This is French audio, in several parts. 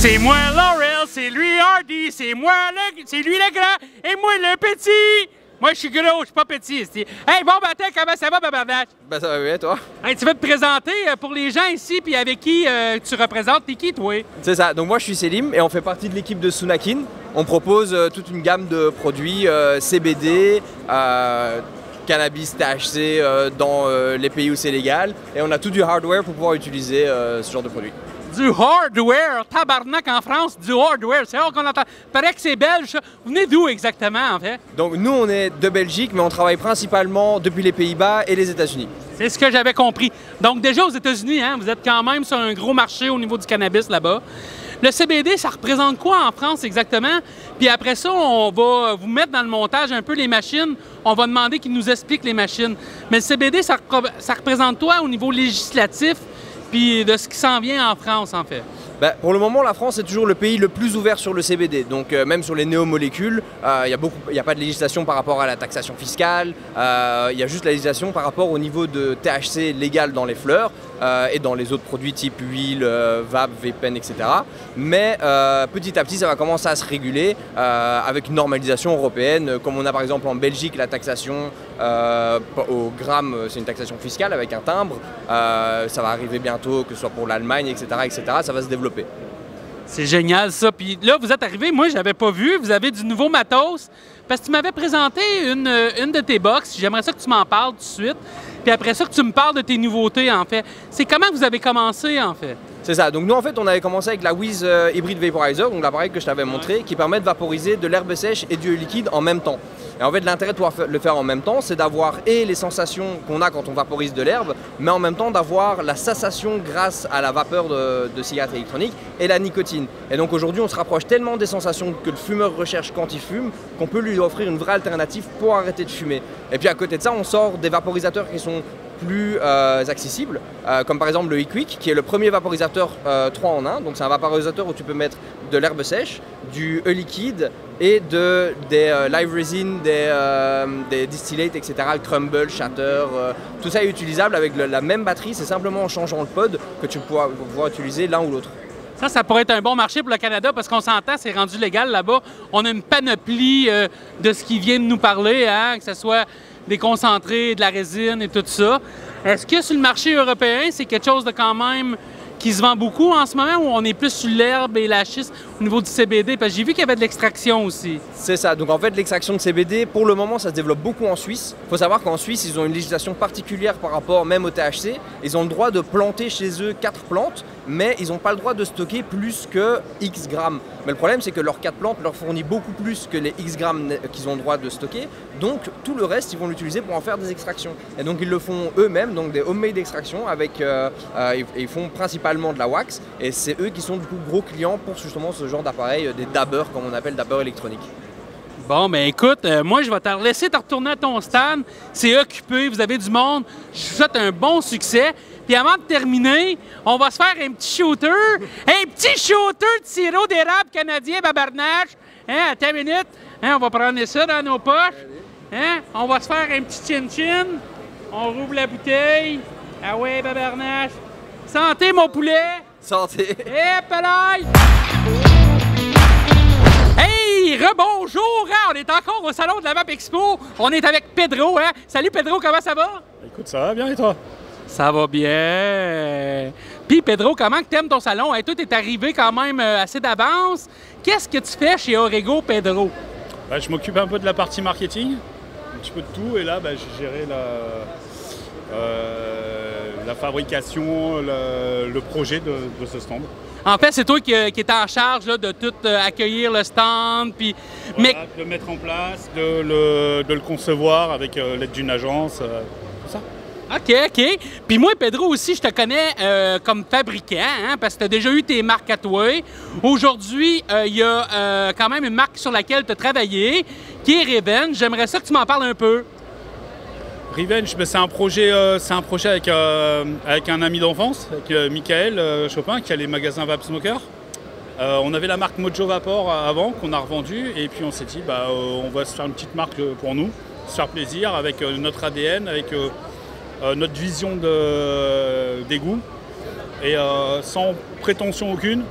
C'est moi Laurel, c'est lui Hardy, c'est lui le grand et moi le petit. Moi je suis gros, je suis pas petit. Hey bon matin, comment ça va Babernach? Ben ça va bien toi? Hey, tu vas te présenter pour les gens ici puis avec qui tu représentes, t'es qui toi? C'est ça, donc moi je suis Selim et on fait partie de l'équipe de Sunakin. On propose toute une gamme de produits CBD, cannabis THC dans les pays où c'est légal et on a tout du hardware pour pouvoir utiliser ce genre de produits. Du hardware, tabarnak en France, du hardware, c'est rare qu'on entend. Paraît que c'est belge, ça. Vous venez d'où exactement en fait? Donc nous on est de Belgique mais on travaille principalement depuis les Pays-Bas et les États-Unis. C'est ce que j'avais compris. Donc déjà aux États-Unis, hein, vous êtes quand même sur un gros marché au niveau du cannabis là-bas. Le CBD, ça représente quoi en France exactement? Puis après ça, on va vous mettre dans le montage un peu les machines. On va demander qu'ils nous expliquent les machines. Mais le CBD, ça représente quoi au niveau législatif? Puis de ce qui s'en vient en France, en fait? Ben, pour le moment, la France est toujours le pays le plus ouvert sur le CBD. Donc même sur les néomolécules, il n'y a pas de législation par rapport à la taxation fiscale. Il y a juste la législation par rapport au niveau de THC légal dans les fleurs et dans les autres produits type huile, vape, vapen, etc. Mais petit à petit, ça va commencer à se réguler avec une normalisation européenne, comme on a par exemple en Belgique la taxation au gramme, c'est une taxation fiscale avec un timbre. Ça va arriver bientôt, que ce soit pour l'Allemagne, etc., etc. Ça va se développer. C'est génial ça. Puis là, vous êtes arrivé, moi, je n'avais pas vu. Vous avez du nouveau matos. Parce que tu m'avais présenté une de tes box. J'aimerais ça que tu m'en parles tout de suite. Puis après ça, que tu me parles de tes nouveautés, en fait. C'est comment vous avez commencé, en fait? C'est ça. Donc nous, en fait, on avait commencé avec la Wiz Hybrid Vaporizer, donc l'appareil que je t'avais montré, qui permet de vaporiser de l'herbe sèche et du liquide en même temps. Et en fait, l'intérêt de pouvoir le faire en même temps, c'est d'avoir et les sensations qu'on a quand on vaporise de l'herbe, mais en même temps d'avoir la sensation grâce à la vapeur de cigarette électronique et la nicotine. Et donc aujourd'hui, on se rapproche tellement des sensations que le fumeur recherche quand il fume, qu'on peut lui offrir une vraie alternative pour arrêter de fumer. Et puis à côté de ça, on sort des vaporisateurs qui sont plus accessibles, comme par exemple le e-Quick, qui est le premier vaporisateur 3 en 1. Donc c'est un vaporisateur où tu peux mettre de l'herbe sèche, du e-liquide et des live resin, des distillates, etc., le crumble, shatter, tout ça est utilisable avec la même batterie, c'est simplement en changeant le pod que tu pourras pouvoir utiliser l'un ou l'autre. Ça pourrait être un bon marché pour le Canada parce qu'on s'entend, c'est rendu légal là-bas. On a une panoplie de ce qui vient de nous parler, hein, que ce soit des concentrés, de la résine et tout ça. Est-ce que sur le marché européen, c'est quelque chose de quand même qui se vend beaucoup en ce moment ou on est plus sur l'herbe et la schiste au niveau du CBD? Parce que j'ai vu qu'il y avait de l'extraction aussi. C'est ça. Donc en fait, l'extraction de CBD, pour le moment, ça se développe beaucoup en Suisse. Il faut savoir qu'en Suisse, ils ont une législation particulière par rapport même au THC. Ils ont le droit de planter chez eux 4 plantes, mais ils n'ont pas le droit de stocker plus que X grammes. Mais le problème, c'est que leurs 4 plantes leur fournissent beaucoup plus que les X grammes qu'ils ont le droit de stocker. Donc tout le reste, ils vont l'utiliser pour en faire des extractions. Et donc ils le font eux-mêmes, donc des homemade extractions avec, ils font principalement de la wax. Et c'est eux qui sont du coup gros clients pour justement ce genre d'appareil, des dabbers comme on appelle dabbers électroniques. Bon, ben écoute, moi je vais te laisser te retourner à ton stand. C'est occupé, vous avez du monde. Je vous souhaite un bon succès. Puis avant de terminer, on va se faire un petit shooter. Un petit shooter de sirop d'érable canadien Babernach. Hein, attends une minute. Hein, on va prendre ça dans nos poches. Hein, on va se faire un petit chin-chin. On rouvre la bouteille. Ah ouais, Babernach. Santé, mon poulet. Santé. Et pelaille. Hey, rebonjour! Hein? On est encore au salon de la Vape Expo. On est avec Pedro. Hein? Salut Pedro, comment ça va? Écoute, ça va bien et toi? Ça va bien. Puis Pedro, comment tu aimes ton salon? Hey, toi, tu es arrivé quand même assez d'avance. Qu'est-ce que tu fais chez Orego, Pedro? Ben, je m'occupe un peu de la partie marketing, un petit peu de tout. Et là, ben, j'ai géré la fabrication, le projet de ce stand. En fait, c'est toi qui es en charge là, de tout accueillir le stand. Puis, voilà, de le mettre en place, de le concevoir avec l'aide d'une agence, tout ça. OK, OK. Puis moi, Pedro, aussi, je te connais comme fabricant, hein, parce que tu as déjà eu tes marques à toi. Aujourd'hui, il y a quand même une marque sur laquelle tu as travaillé, qui est Revenge. J'aimerais ça que tu m'en parles un peu. Revenge, ben, c'est un projet avec un ami d'enfance, avec Michael Chopin, qui a les magasins Vap Smoker. On avait la marque Mojo Vapor avant, qu'on a revendue, et puis on s'est dit, on va se faire une petite marque pour nous, se faire plaisir avec notre ADN, avec notre vision des goûts, et sans prétention aucune,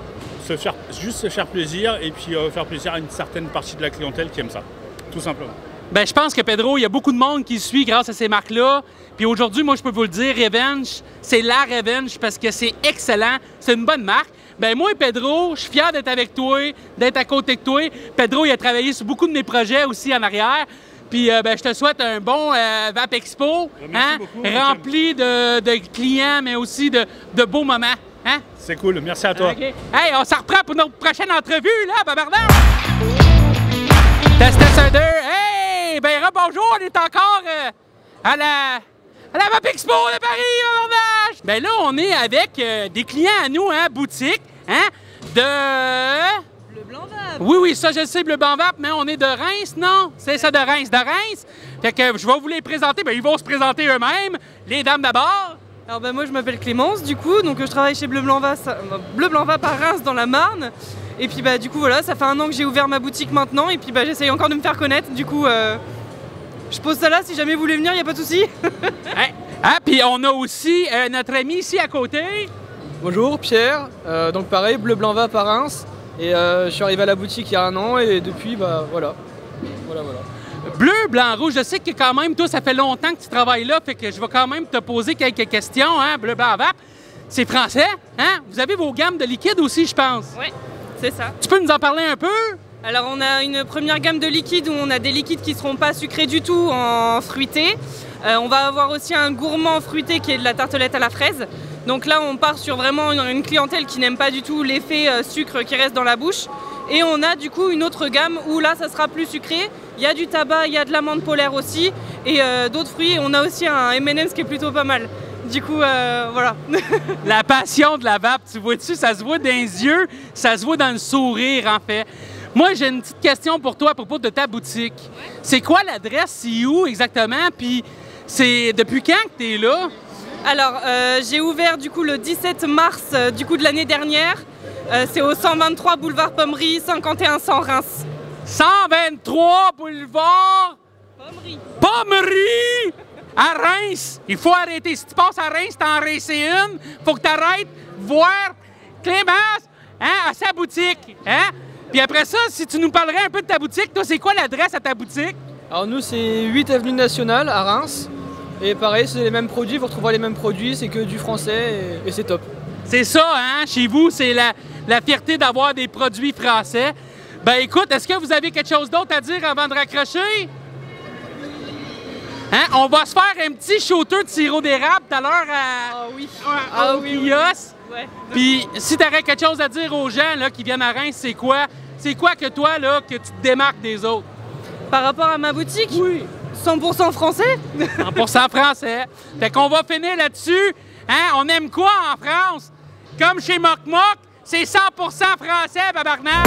juste se faire plaisir, et puis faire plaisir à une certaine partie de la clientèle qui aime ça, tout simplement. Ben, je pense que Pedro, il y a beaucoup de monde qui suit grâce à ces marques-là. Puis aujourd'hui, moi, je peux vous le dire, Revenge, c'est la Revenge parce que c'est excellent. C'est une bonne marque. Ben moi, Pedro, je suis fier d'être avec toi, d'être à côté de toi. Pedro, il a travaillé sur beaucoup de mes projets aussi en arrière. Puis ben, je te souhaite un bon Vap Expo, hein, rempli de clients, mais aussi de beaux moments. Hein? C'est cool, merci à toi. Okay. Hey, on s'en reprend pour notre prochaine entrevue, là, Bernard! Test 1, 2, hey! Ben bonjour, on est encore à la Vap Expo de Paris, Bernard! Ben là, on est avec des clients à nous, hein, boutique, hein, de... Bleu Blanc Vap. Oui, oui, ça je le sais, Bleu Blanc Vap, mais on est de Reims, non? C'est ça, de Reims, Fait que je vais vous les présenter, ben ils vont se présenter eux-mêmes. Les dames d'abord. Alors ben moi je m'appelle Clémence du coup, donc je travaille chez Bleu Blanc Vap à Reims dans la Marne. Et puis bah du coup voilà, ça fait 1 an que j'ai ouvert ma boutique maintenant et puis bah j'essaye encore de me faire connaître. Du coup je pose ça là si jamais vous voulez venir, il n'y a pas de souci. Hey. Ah, puis on a aussi notre ami ici à côté. Bonjour Pierre, donc pareil, Bleu Blanc Vap à Reims. Et je suis arrivé à la boutique il y a 1 an et depuis bah voilà. Bleu, blanc, rouge, je sais que quand même, toi, ça fait longtemps que tu travailles là, fait que je vais quand même te poser quelques questions, hein, Bleu, blanc, Vap. C'est français, hein? Vous avez vos gammes de liquides aussi, je pense. Oui, c'est ça. Tu peux nous en parler un peu? Alors on a une première gamme de liquides où on a des liquides qui ne seront pas sucrés du tout en fruité. On va avoir aussi un gourmand fruité qui est de la tartelette à la fraise. Donc là on part sur vraiment une clientèle qui n'aime pas du tout l'effet sucre qui reste dans la bouche. Et on a du coup une autre gamme où là ça sera plus sucré. Il y a du tabac, il y a de l'amande polaire aussi et d'autres fruits. On a aussi un M&M's qui est plutôt pas mal. Du coup, voilà. La passion de la vape, tu vois-tu, ça se voit dans les yeux, ça se voit dans le sourire en fait. Moi, j'ai une petite question pour toi à propos de ta boutique. Ouais. C'est quoi l'adresse, c'est où exactement? Puis c'est depuis quand que tu es là? Alors, j'ai ouvert du coup le 17 mars du coup de l'année dernière. C'est au 123 boulevard Pommery, 51 100 Reims. 123 boulevard Pommery à Reims. Il faut arrêter. Si tu passes à Reims, t'en raisser une. Faut que tu arrêtes voir Clémence, hein, à sa boutique. Hein? Puis après ça, si tu nous parlerais un peu de ta boutique, toi, c'est quoi l'adresse à ta boutique? Alors nous, c'est 8 avenue Nationale à Reims. Et pareil, c'est les mêmes produits, vous retrouverez les mêmes produits, c'est que du français et c'est top. C'est ça, hein? Chez vous, c'est la fierté d'avoir des produits français. Ben écoute, est-ce que vous avez quelque chose d'autre à dire avant de raccrocher? Hein? On va se faire un petit shooter de sirop d'érable tout à l'heure oui. Ouais. Puis si tu aurais quelque chose à dire aux gens là, qui viennent à Reims, c'est quoi? C'est quoi que toi, là, que tu te démarques des autres? Par rapport à ma boutique? Oui. 100% français? 100% français. Fait qu'on va finir là-dessus. Hein? On aime quoi en France? Comme chez Moc Moc, c'est 100% français, babarnak!